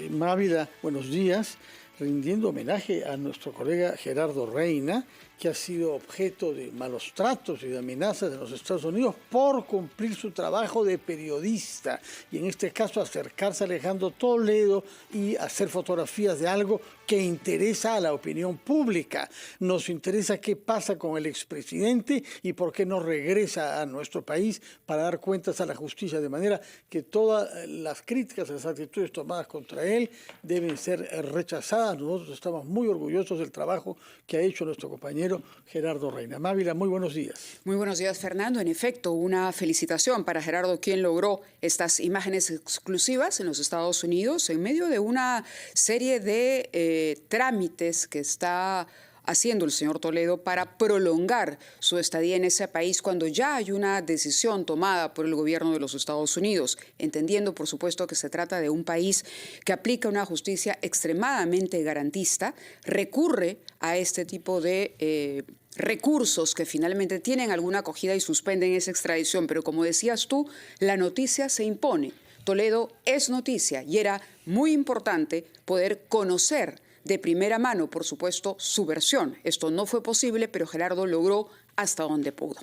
Mávila, buenos días, rindiendo homenaje a nuestro colega Gerardo Reina, que ha sido objeto de malos tratos y de amenazas de los Estados Unidos por cumplir su trabajo de periodista y en este caso acercarse a Alejandro Toledo y hacer fotografías de algo que interesa a la opinión pública. Nos interesa qué pasa con el expresidente y por qué no regresa a nuestro país para dar cuentas a la justicia, de manera que todas las críticas, las actitudes tomadas contra él deben ser rechazadas. Nosotros estamos muy orgullosos del trabajo que ha hecho nuestro compañero Gerardo Reina. Mávila, muy buenos días. Muy buenos días, Fernando. En efecto, una felicitación para Gerardo, quien logró estas imágenes exclusivas en los Estados Unidos en medio de una serie de trámites que está haciendo el señor Toledo para prolongar su estadía en ese país cuando ya hay una decisión tomada por el gobierno de los Estados Unidos, entendiendo, por supuesto, que se trata de un país que aplica una justicia extremadamente garantista, recurre a este tipo de recursos que finalmente tienen alguna acogida y suspenden esa extradición. Pero como decías tú, la noticia se impone. Toledo es noticia y era muy importante poder conocer de primera mano, por supuesto, su versión. Esto no fue posible, pero Gerardo logró hasta donde pudo.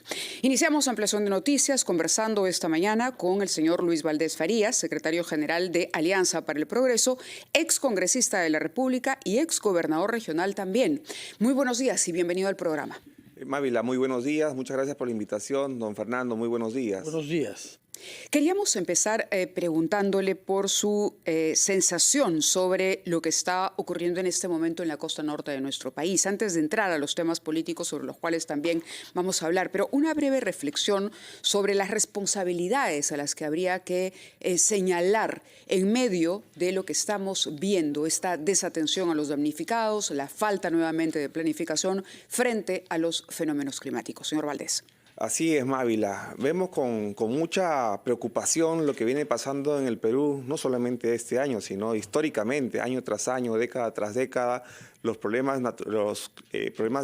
Iniciamos ampliación de noticias conversando esta mañana con el señor Luis Valdés Farías, secretario general de Alianza para el Progreso, excongresista de la República y exgobernador regional también. Muy buenos días y bienvenido al programa. Mávila, muy buenos días. Muchas gracias por la invitación. Don Fernando, muy buenos días. Buenos días. Queríamos empezar preguntándole por su sensación sobre lo que está ocurriendo en este momento en la costa norte de nuestro país, antes de entrar a los temas políticos sobre los cuales también vamos a hablar, pero una breve reflexión sobre las responsabilidades a las que habría que señalar en medio de lo que estamos viendo, esta desatención a los damnificados, la falta nuevamente de planificación frente a los fenómenos climáticos. Señor Valdés. Así es, Mávila. Vemos con mucha preocupación lo que viene pasando en el Perú, no solamente este año, sino históricamente, año tras año, década tras década. Los problemas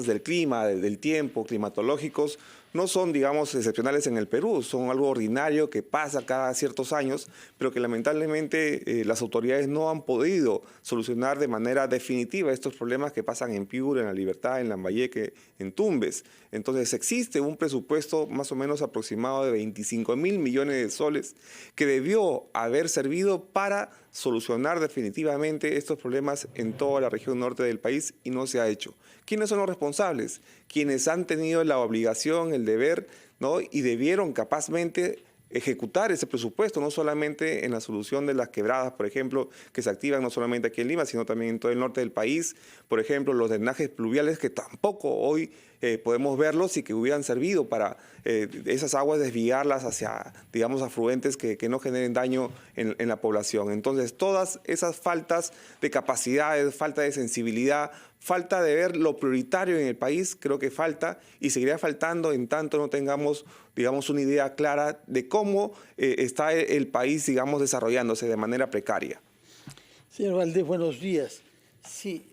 del clima, del tiempo, climatológicos, no son, digamos, excepcionales en el Perú, son algo ordinario que pasa cada ciertos años, pero que lamentablemente las autoridades no han podido solucionar de manera definitiva estos problemas que pasan en Piura, en La Libertad, en Lambayeque, en Tumbes. Entonces existe un presupuesto más o menos aproximado de 25.000 millones de soles que debió haber servido para solucionar definitivamente estos problemas en toda la región norte del país y no se ha hecho. ¿Quiénes son los responsables? Quienes han tenido la obligación, el deber, ¿no? Y debieron capazmente ejecutar ese presupuesto, no solamente en la solución de las quebradas, por ejemplo, que se activan no solamente aquí en Lima, sino también en todo el norte del país. Por ejemplo, los drenajes pluviales que tampoco hoy podemos verlos y que hubieran servido para esas aguas desviarlas hacia, digamos, afluentes que no generen daño en la población. Entonces, todas esas faltas de capacidades, falta de sensibilidad, falta de ver lo prioritario en el país, creo que falta y seguirá faltando en tanto no tengamos, digamos, una idea clara de cómo está el país, digamos, desarrollándose de manera precaria. Señor Valdés, buenos días. Sí,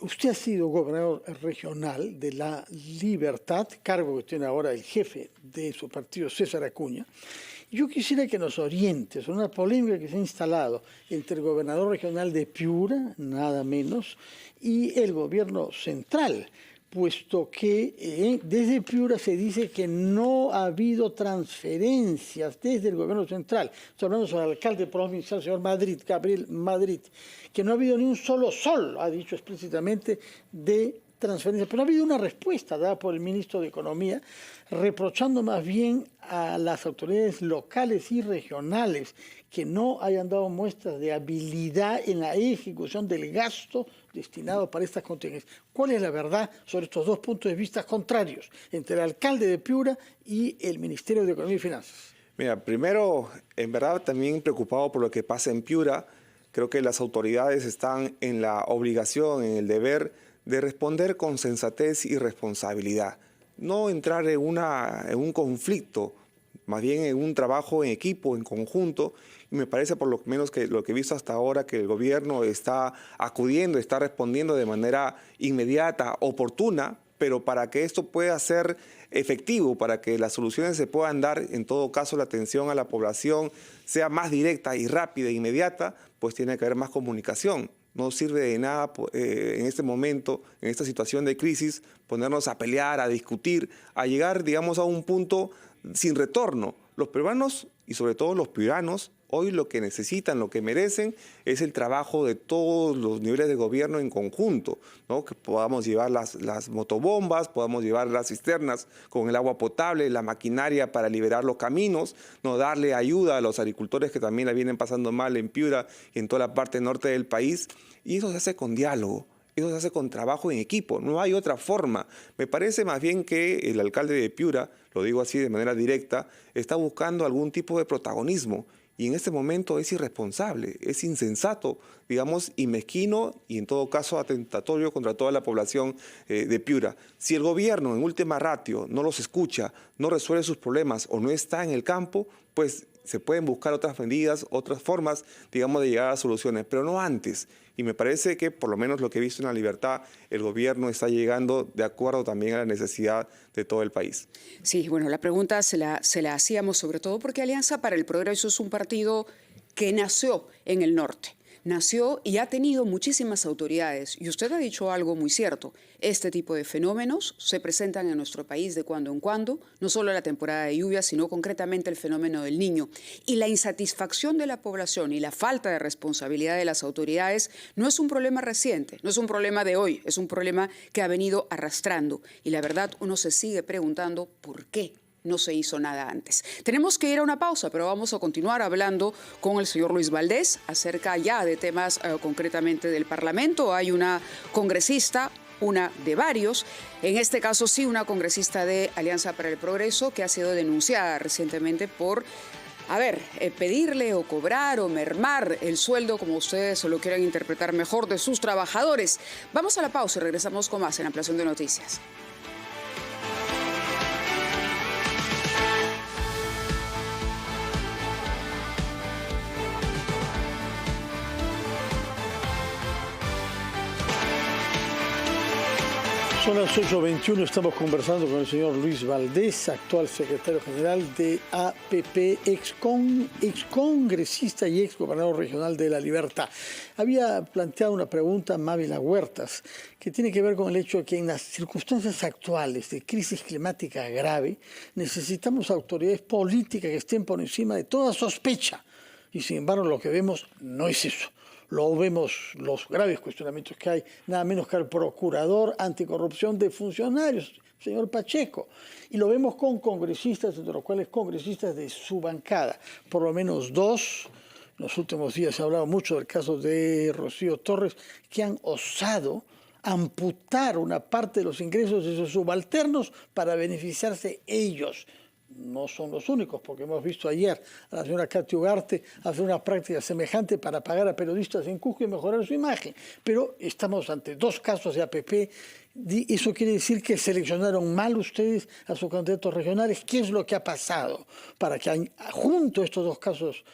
usted ha sido gobernador regional de La Libertad, cargo que tiene ahora el jefe de su partido, César Acuña. Yo quisiera que nos oriente sobre una polémica que se ha instalado entre el gobernador regional de Piura, nada menos, y el gobierno central, puesto que desde Piura se dice que no ha habido transferencias desde el gobierno central. Estoy hablando sobre el alcalde provincial, señor Madrid, Gabriel Madrid, que no ha habido ni un solo sol, ha dicho explícitamente, de transferencias. Pero ha habido una respuesta dada por el ministro de Economía, reprochando más bien a las autoridades locales y regionales que no hayan dado muestras de habilidad en la ejecución del gasto destinado para estas contingencias. ¿Cuál es la verdad sobre estos dos puntos de vista contrarios entre el alcalde de Piura y el Ministerio de Economía y Finanzas? Mira, primero, en verdad también preocupado por lo que pasa en Piura. Creo que las autoridades están en la obligación, en el deber de responder con sensatez y responsabilidad. No entrar en un conflicto, más bien en un trabajo en equipo, en conjunto. Y me parece, por lo menos que lo que he visto hasta ahora, que el gobierno está acudiendo, está respondiendo de manera inmediata, oportuna, pero para que esto pueda ser efectivo, para que las soluciones se puedan dar, en todo caso la atención a la población sea más directa y rápida e inmediata, pues tiene que haber más comunicación. No sirve de nada en este momento, en esta situación de crisis, ponernos a pelear, a discutir, a llegar, digamos, a un punto sin retorno. Los peruanos, y sobre todo los piuranos, hoy lo que necesitan, lo que merecen, es el trabajo de todos los niveles de gobierno en conjunto, ¿no? Que podamos llevar las motobombas, podamos llevar las cisternas con el agua potable, la maquinaria para liberar los caminos, ¿no? Darle ayuda a los agricultores que también la vienen pasando mal en Piura y en toda la parte norte del país. Y eso se hace con diálogo. Eso se hace con trabajo en equipo, no hay otra forma. Me parece más bien que el alcalde de Piura, lo digo así de manera directa, está buscando algún tipo de protagonismo y en este momento es irresponsable, es insensato, digamos, y mezquino y en todo caso atentatorio contra toda la población de Piura. Si el gobierno en última ratio no los escucha, no resuelve sus problemas o no está en el campo, pues se pueden buscar otras medidas, otras formas, digamos, de llegar a soluciones, pero no antes. Y me parece que, por lo menos lo que he visto en La Libertad, el gobierno está llegando de acuerdo también a la necesidad de todo el país. Sí, bueno, la pregunta se la hacíamos sobre todo porque Alianza para el Progreso es un partido que nació en el norte. Nació y ha tenido muchísimas autoridades. Y usted ha dicho algo muy cierto. Este tipo de fenómenos se presentan en nuestro país de cuando en cuando, no solo en la temporada de lluvias, sino concretamente el fenómeno del Niño. Y la insatisfacción de la población y la falta de responsabilidad de las autoridades no es un problema reciente, no es un problema de hoy, es un problema que ha venido arrastrando. Y la verdad, uno se sigue preguntando ¿por qué no se hizo nada antes? Tenemos que ir a una pausa, pero vamos a continuar hablando con el señor Luis Valdés acerca ya de temas concretamente del Parlamento. Hay una congresista, una de varios, en este caso sí una congresista de Alianza para el Progreso que ha sido denunciada recientemente por pedirle o cobrar o mermar el sueldo, como ustedes lo quieran interpretar mejor, de sus trabajadores. Vamos a la pausa y regresamos con más en Ampliación de Noticias. Son las 8:21, estamos conversando con el señor Luis Valdés, actual secretario general de APP, excongresista y exgobernador regional de La Libertad. Había planteado una pregunta a Mávila Huertas, que tiene que ver con el hecho de que en las circunstancias actuales de crisis climática grave, necesitamos autoridades políticas que estén por encima de toda sospecha. Y sin embargo, lo que vemos no es eso. Lo vemos, los graves cuestionamientos que hay, nada menos que al procurador anticorrupción de funcionarios, señor Pacheco. Y lo vemos con congresistas, entre los cuales congresistas de su bancada, por lo menos dos. En los últimos días se ha hablado mucho del caso de Rocío Torres, que han osado amputar una parte de los ingresos de sus subalternos para beneficiarse ellos. No son los únicos, porque hemos visto ayer a la señora Katy Ugarte hacer una práctica semejante para pagar a periodistas en Cusco y mejorar su imagen. Pero estamos ante dos casos de APP. ¿Eso quiere decir que seleccionaron mal ustedes a sus candidatos regionales? ¿Qué es lo que ha pasado para que junto a estos dos casos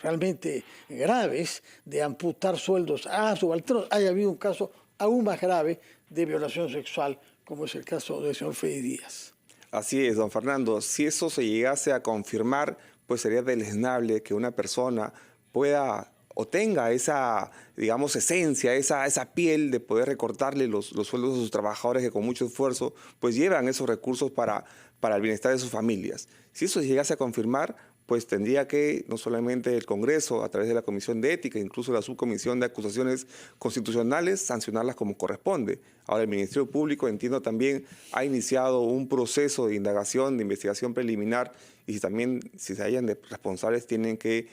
realmente graves de amputar sueldos a subalternos haya habido un caso aún más grave de violación sexual, como es el caso del señor Freddy Díaz? Así es, don Fernando. Si eso se llegase a confirmar, pues sería deleznable que una persona pueda o tenga esa, digamos, esencia, esa piel de poder recortarle los sueldos a sus trabajadores que con mucho esfuerzo pues llevan esos recursos para el bienestar de sus familias. Si eso se llegase a confirmar, pues tendría que no solamente el Congreso, a través de la Comisión de Ética, incluso la Subcomisión de Acusaciones Constitucionales, sancionarlas como corresponde. Ahora, el Ministerio Público, entiendo también, ha iniciado un proceso de indagación, de investigación preliminar, y también, si se hallan de responsables, tienen que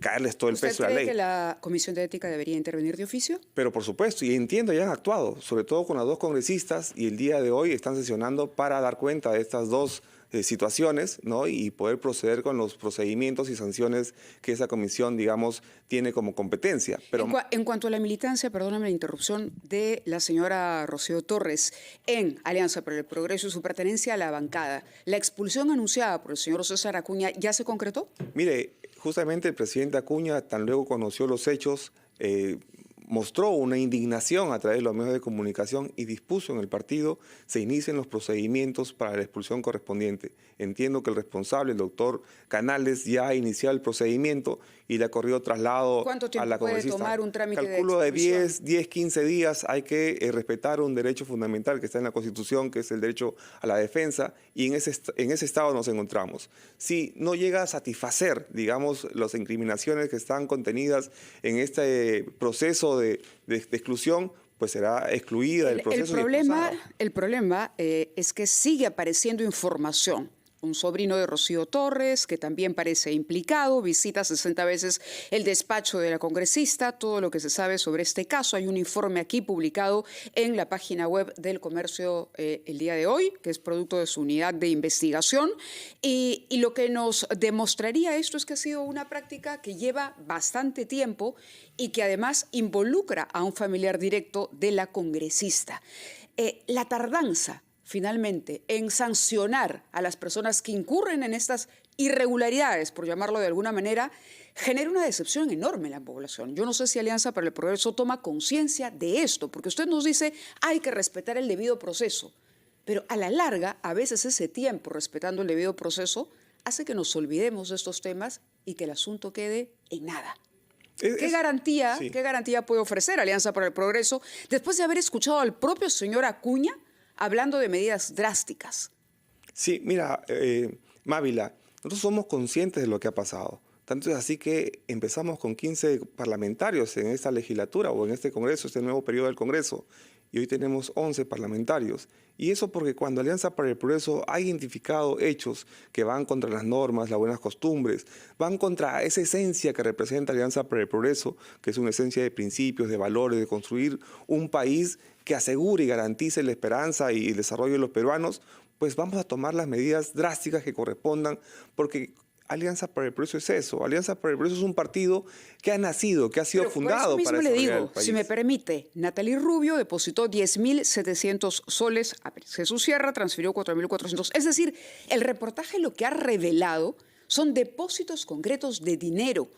caerles todo el peso de la ley. ¿Usted cree que la Comisión de Ética debería intervenir de oficio? Pero por supuesto, y entiendo, ya han actuado, sobre todo con las dos congresistas, y el día de hoy están sesionando para dar cuenta de estas dos situaciones, ¿no? Y poder proceder con los procedimientos y sanciones que esa comisión, digamos, tiene como competencia. Pero en cuanto a la militancia, perdóname la interrupción, de la señora Rocío Torres en Alianza para el Progreso y su pertenencia a la bancada, ¿la expulsión anunciada por el señor César Acuña ya se concretó? Mire, justamente el presidente Acuña, tan luego conoció los hechos, mostró una indignación a través de los medios de comunicación y dispuso en el partido se inicien los procedimientos para la expulsión correspondiente. Entiendo que el responsable, el doctor Canales, ya ha iniciado el procedimiento y le ha corrido traslado a la congresista. ¿Cuánto tiempo puede tomar un trámite de Calculo de expulsión? 10, 15 días. Hay que respetar un derecho fundamental que está en la Constitución, que es el derecho a la defensa, y en ese estado nos encontramos. Si no llega a satisfacer, digamos, las incriminaciones que están contenidas en este proceso de exclusión, pues será excluida del proceso. El problema es que sigue apareciendo información. Un sobrino de Rocío Torres, que también parece implicado, visita 60 veces el despacho de la congresista. Todo lo que se sabe sobre este caso, hay un informe aquí publicado en la página web del Comercio el día de hoy, que es producto de su unidad de investigación. Y lo que nos demostraría esto es que ha sido una práctica que lleva bastante tiempo y que además involucra a un familiar directo de la congresista. La tardanza, finalmente, en sancionar a las personas que incurren en estas irregularidades, por llamarlo de alguna manera, genera una decepción enorme en la población. Yo no sé si Alianza para el Progreso toma conciencia de esto, porque usted nos dice hay que respetar el debido proceso, pero a la larga, a veces ese tiempo respetando el debido proceso hace que nos olvidemos de estos temas y que el asunto quede en nada. ¿Qué garantía puede ofrecer Alianza para el Progreso después de haber escuchado al propio señor Acuña hablando de medidas drásticas? Sí, mira, Mávila, nosotros somos conscientes de lo que ha pasado. Tanto es así que empezamos con 15 parlamentarios en esta legislatura o en este Congreso, este nuevo periodo del Congreso, y hoy tenemos 11 parlamentarios. Y eso porque cuando Alianza para el Progreso ha identificado hechos que van contra las normas, las buenas costumbres, van contra esa esencia que representa Alianza para el Progreso, que es una esencia de principios, de valores, de construir un país que asegure y garantice la esperanza y el desarrollo de los peruanos, pues vamos a tomar las medidas drásticas que correspondan, porque Alianza para el Progreso es eso. Alianza para el Progreso es un partido que ha nacido, que ha sido fundado para desarrollar el país. Si me permite, Natalie Rubio depositó 10.700 soles a Jesús Sierra, transfirió 4.400. Es decir, el reportaje lo que ha revelado son depósitos concretos de dinero.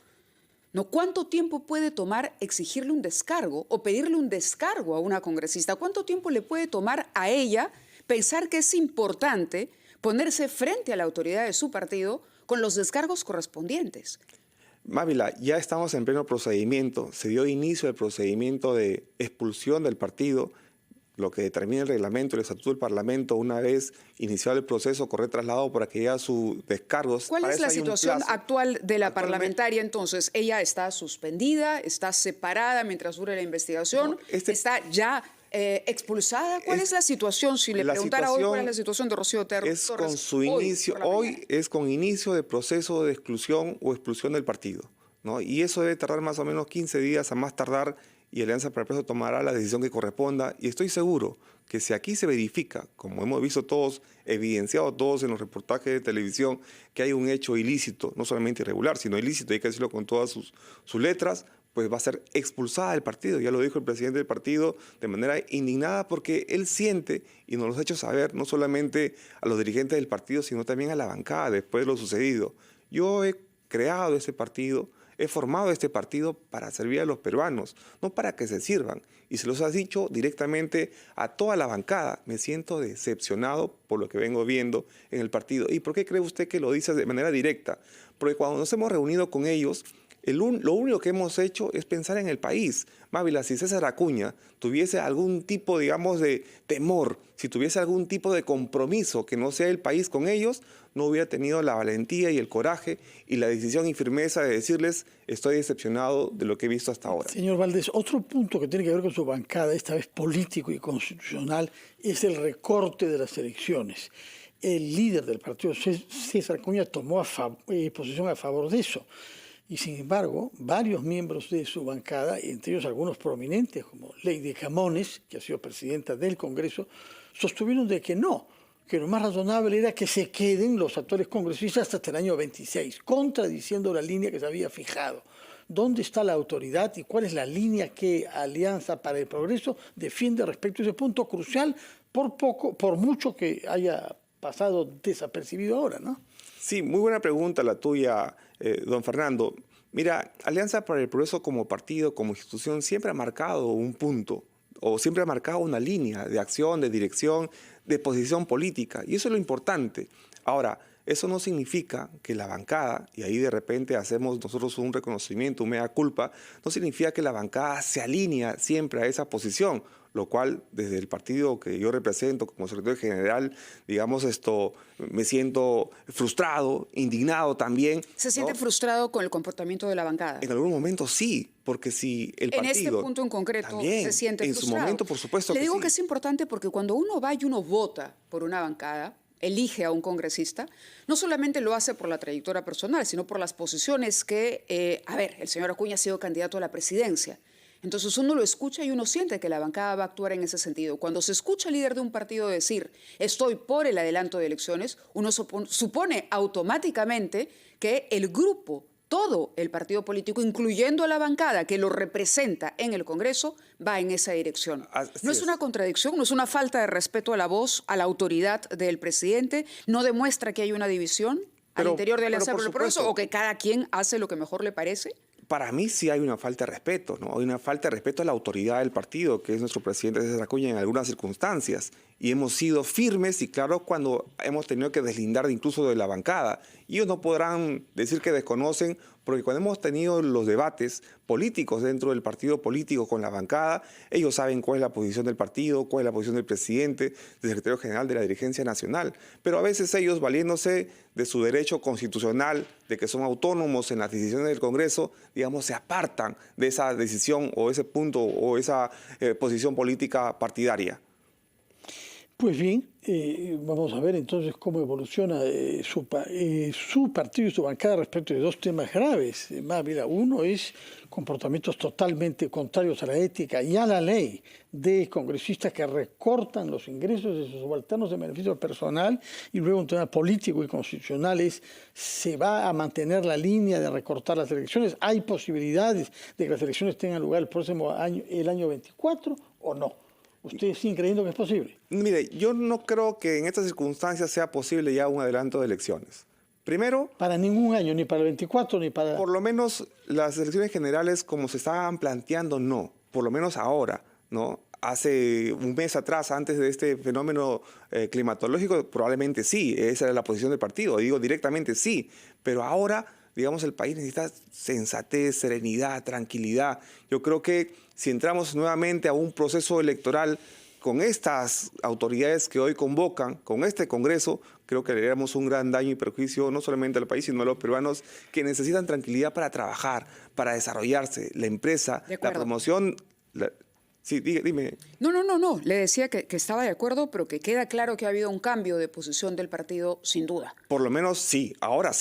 ¿No? ¿Cuánto tiempo puede tomar exigirle un descargo o pedirle un descargo a una congresista? ¿Cuánto tiempo le puede tomar a ella pensar que es importante ponerse frente a la autoridad de su partido con los descargos correspondientes? Mávila, ya estamos en pleno procedimiento. Se dio inicio al procedimiento de expulsión del partido, lo que determina el reglamento, el estatuto del Parlamento. Una vez iniciado el proceso, corre traslado para que haya sus descargos. ¿Cuál es la situación actual de la parlamentaria entonces? ¿Ella está suspendida, está separada mientras dure la investigación, está ya expulsada? ¿Cuál es la situación? Si le preguntara hoy cuál es la situación de Rocío Torres. Con su inicio, hoy es con inicio de proceso de exclusión o expulsión del partido, ¿no? Y eso debe tardar más o menos 15 días a más tardar, y Alianza para el Progreso tomará la decisión que corresponda. Y estoy seguro que si aquí se verifica, como hemos visto todos, evidenciado todos en los reportajes de televisión, que hay un hecho ilícito, no solamente irregular, sino ilícito, hay que decirlo con todas sus letras, pues va a ser expulsada del partido. Ya lo dijo el presidente del partido de manera indignada, porque él siente, y nos lo ha hecho saber, no solamente a los dirigentes del partido, sino también a la bancada después de lo sucedido. Yo he creado ese partido, he formado este partido para servir a los peruanos, no para que se sirvan. Y se los ha dicho directamente a toda la bancada. Me siento decepcionado por lo que vengo viendo en el partido. ¿Y por qué cree usted que lo dice de manera directa? Porque cuando nos hemos reunido con ellos, lo único que hemos hecho es pensar en el país. Mávila, si César Acuña tuviese algún tipo, digamos, de temor, si tuviese algún tipo de compromiso que no sea el país con ellos, no hubiera tenido la valentía y el coraje y la decisión y firmeza de decirles: estoy decepcionado de lo que he visto hasta ahora. Señor Valdés, otro punto que tiene que ver con su bancada, esta vez político y constitucional, es el recorte de las elecciones. El líder del partido, César Acuña, tomó posición a favor de eso. Y sin embargo, varios miembros de su bancada, entre ellos algunos prominentes como Lady Camones, que ha sido presidenta del Congreso, sostuvieron de que no, que lo más razonable era que se queden los actuales congresistas hasta el año 26, contradiciendo la línea que se había fijado. ¿Dónde está la autoridad y cuál es la línea que Alianza para el Progreso defiende respecto a ese punto crucial, por mucho que haya pasado desapercibido ahora, ¿no? Sí, muy buena pregunta la tuya, don Fernando. Mira, Alianza para el Progreso como partido, como institución, siempre ha marcado un punto o siempre ha marcado una línea de acción, de dirección, de posición política. Y eso es lo importante. Ahora, eso no significa que la bancada, y ahí de repente hacemos nosotros un reconocimiento, un mea culpa, no significa que la bancada se alinea siempre a esa posición, lo cual desde el partido que yo represento como secretario general, digamos, me siento frustrado, indignado también. ¿Se siente frustrado con el comportamiento de la bancada? En algún momento sí, porque si el partido... En este punto en concreto también, se siente frustrado. En su momento, por supuesto que sí. Le digo que es importante porque cuando uno va y uno vota por una bancada, elige a un congresista, no solamente lo hace por la trayectoria personal, sino por las posiciones que, el señor Acuña ha sido candidato a la presidencia. Entonces uno lo escucha y uno siente que la bancada va a actuar en ese sentido. Cuando se escucha al líder de un partido decir, estoy por el adelanto de elecciones, uno supone automáticamente que el grupo, todo el partido político, incluyendo a la bancada que lo representa en el Congreso, va en esa dirección. No es una contradicción, no es una falta de respeto a la voz, a la autoridad del presidente, no demuestra que hay una división al interior de Alianza por el Progreso o que cada quien hace lo que mejor le parece. Para mí sí hay una falta de respeto, ¿no? Hay una falta de respeto a la autoridad del partido, que es nuestro presidente César Acuña en algunas circunstancias. Y hemos sido firmes y claros cuando hemos tenido que deslindar incluso de la bancada. Y ellos no podrán decir que desconocen, porque cuando hemos tenido los debates políticos dentro del partido político con la bancada, ellos saben cuál es la posición del partido, cuál es la posición del presidente, del secretario general de la dirigencia nacional. Pero a veces ellos, valiéndose de su derecho constitucional, de que son autónomos en las decisiones del Congreso, digamos, se apartan de esa decisión o ese punto o esa posición política partidaria. Pues bien, vamos a ver entonces cómo evoluciona su partido y su bancada respecto de dos temas graves. Mávila, uno es comportamientos totalmente contrarios a la ética y a la ley de congresistas que recortan los ingresos de sus subalternos de beneficio personal, y luego un tema político y constitucional es, ¿se va a mantener la línea de recortar las elecciones? ¿Hay posibilidades de que las elecciones tengan lugar el próximo año, el año 24 o no? ¿Ustedes siguen creyendo que es posible? Mire, yo no creo que en estas circunstancias sea posible ya un adelanto de elecciones. Primero... Para ningún año, ni para el 24, ni para... Por lo menos las elecciones generales, como se estaban planteando, no. Por lo menos ahora, ¿no? Hace un mes atrás, antes de este fenómeno climatológico, probablemente sí. Esa era la posición del partido. Digo directamente sí. Pero ahora, digamos, el país necesita sensatez, serenidad, tranquilidad. Yo creo que si entramos nuevamente a un proceso electoral con estas autoridades que hoy convocan, con este Congreso, creo que le haríamos un gran daño y perjuicio no solamente al país, sino a los peruanos que necesitan tranquilidad para trabajar, para desarrollarse, la empresa, la promoción... Sí, dime. No. Le decía que estaba de acuerdo, pero que queda claro que ha habido un cambio de posición del partido, sin duda. Por lo menos sí. Ahora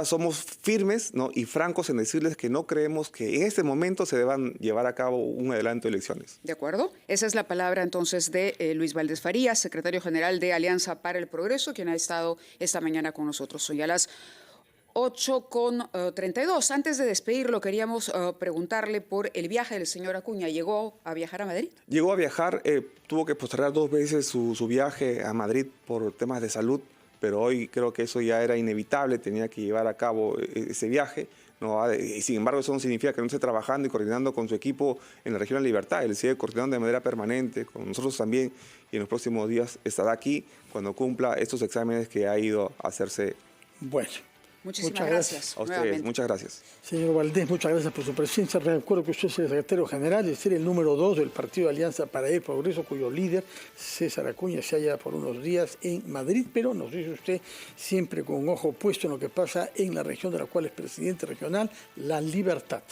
somos firmes, ¿no? Y francos en decirles que no creemos que en este momento se deban llevar a cabo un adelanto de elecciones. De acuerdo. Esa es la palabra entonces de Luis Valdés Farías, secretario general de Alianza para el Progreso, quien ha estado esta mañana con nosotros. Hoy a las 8:32. Antes de despedirlo, queríamos preguntarle por el viaje del señor Acuña. ¿Llegó a viajar a Madrid? Llegó a viajar, tuvo que postergar 2 veces su viaje a Madrid por temas de salud, pero hoy creo que eso ya era inevitable, tenía que llevar a cabo ese viaje, ¿no? Y sin embargo, eso no significa que no esté trabajando y coordinando con su equipo en la región de Libertad. Él sigue coordinando de manera permanente con nosotros también, y en los próximos días estará aquí cuando cumpla estos exámenes que ha ido a hacerse. Bueno. Muchas gracias. A ustedes, muchas gracias. Señor Valdés, muchas gracias por su presencia. Recuerdo que usted es el secretario general, es decir, el número 2 del Partido Alianza para el Progreso, cuyo líder, César Acuña, se halla por unos días en Madrid, pero nos dice usted siempre con un ojo puesto en lo que pasa en la región de la cual es presidente regional, La Libertad.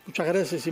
Muchas gracias.